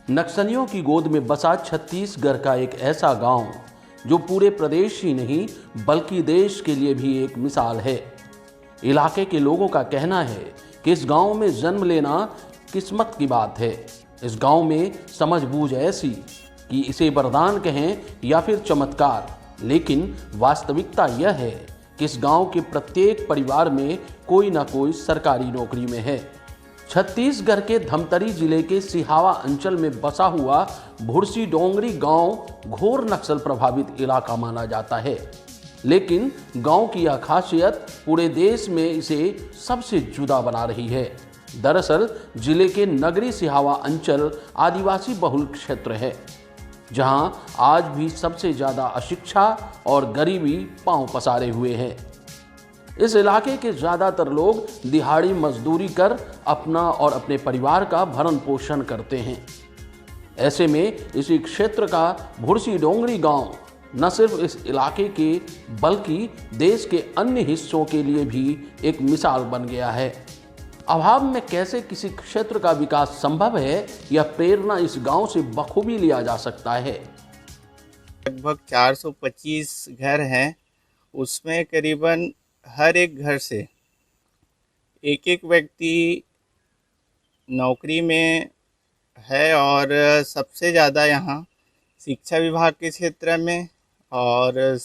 नक्सलियों की गोद में बसा छत्तीसगढ़ का एक ऐसा गांव जो पूरे प्रदेश ही नहीं बल्कि देश के लिए भी एक मिसाल है। इलाके के लोगों का कहना है कि इस गांव में जन्म लेना किस्मत की बात है। इस गांव में समझबूझ ऐसी कि इसे वरदान कहें या फिर चमत्कार, लेकिन वास्तविकता यह है कि इस गांव के प्रत्येक परिवार में कोई ना कोई सरकारी नौकरी में है। छत्तीसगढ़ के धमतरी जिले के सिहावा अंचल में बसा हुआ भुरसी डोंगरी गांव घोर नक्सल प्रभावित इलाका माना जाता है, लेकिन गांव की यह खासियत पूरे देश में इसे सबसे जुदा बना रही है। दरअसल जिले के नगरी सिहावा अंचल आदिवासी बहुल क्षेत्र है, जहां आज भी सबसे ज्यादा अशिक्षा और गरीबी पांव पसारे हुए हैं। इस इलाके के ज्यादातर लोग दिहाड़ी मजदूरी कर अपना और अपने परिवार का भरण पोषण करते हैं। ऐसे में इसी क्षेत्र का भुरसी डोंगरी गांव न सिर्फ इस इलाके के बल्कि देश के अन्य हिस्सों के लिए भी एक मिसाल बन गया है। अभाव में कैसे किसी क्षेत्र का विकास संभव है, यह प्रेरणा इस गांव से बखूबी लिया जा सकता है। लगभग 425 घर हैं, उसमें करीबन हर एक घर से एक एक व्यक्ति नौकरी में है और सबसे ज़्यादा यहाँ शिक्षा विभाग के क्षेत्र में और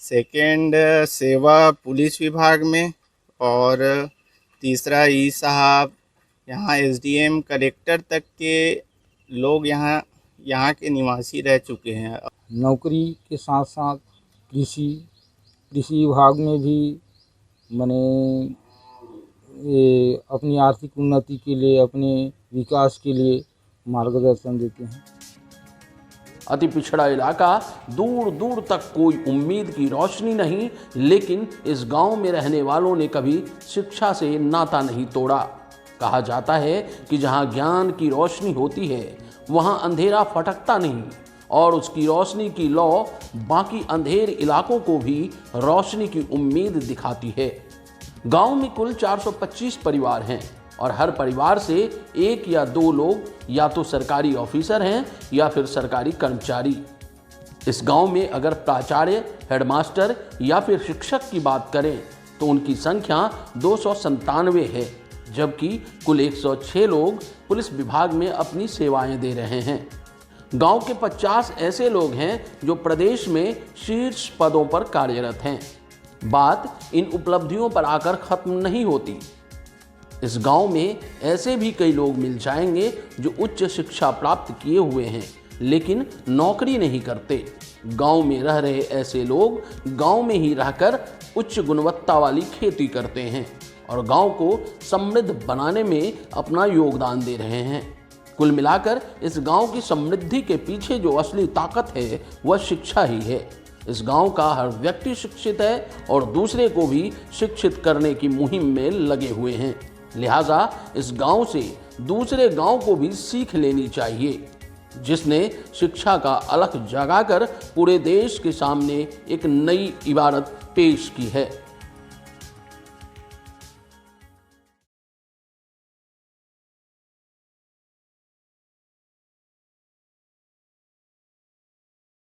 सेकंड सेवा पुलिस विभाग में और तीसरा ई साहब, यहाँ एसडीएम कलेक्टर तक के लोग यहाँ के निवासी रह चुके हैं। नौकरी के साथ साथ कृषि विभाग में भी ये अपनी आर्थिक उन्नति के लिए, अपने विकास के लिए मार्गदर्शन देते हैं। अति पिछड़ा इलाका, दूर दूर तक कोई उम्मीद की रोशनी नहीं, लेकिन इस गांव में रहने वालों ने कभी शिक्षा से नाता नहीं तोड़ा। कहा जाता है कि जहां ज्ञान की रोशनी होती है वहां अंधेरा फटकता नहीं, और उसकी रोशनी की लौ बाकी अंधेर इलाकों को भी रोशनी की उम्मीद दिखाती है। गांव में कुल 425 परिवार हैं और हर परिवार से एक या दो लोग या तो सरकारी ऑफिसर हैं या फिर सरकारी कर्मचारी। इस गांव में अगर प्राचार्य, हेडमास्टर या फिर शिक्षक की बात करें तो उनकी संख्या 297 है, जबकि कुल 106 लोग पुलिस विभाग में अपनी सेवाएं दे रहे हैं। गांव के 50 ऐसे लोग हैं जो प्रदेश में शीर्ष पदों पर कार्यरत हैं। बात इन उपलब्धियों पर आकर खत्म नहीं होती। इस गांव में ऐसे भी कई लोग मिल जाएंगे जो उच्च शिक्षा प्राप्त किए हुए हैं लेकिन नौकरी नहीं करते। गांव में रह रहे ऐसे लोग गांव में ही रहकर उच्च गुणवत्ता वाली खेती करते हैं और गांव को समृद्ध बनाने में अपना योगदान दे रहे हैं। कुल मिलाकर इस गांव की समृद्धि के पीछे जो असली ताकत है वह शिक्षा ही है। इस गांव का हर व्यक्ति शिक्षित है और दूसरे को भी शिक्षित करने की मुहिम में लगे हुए हैं। लिहाजा इस गांव से दूसरे गांव को भी सीख लेनी चाहिए, जिसने शिक्षा का अलख जगाकर पूरे देश के सामने एक नई इबारत पेश की है।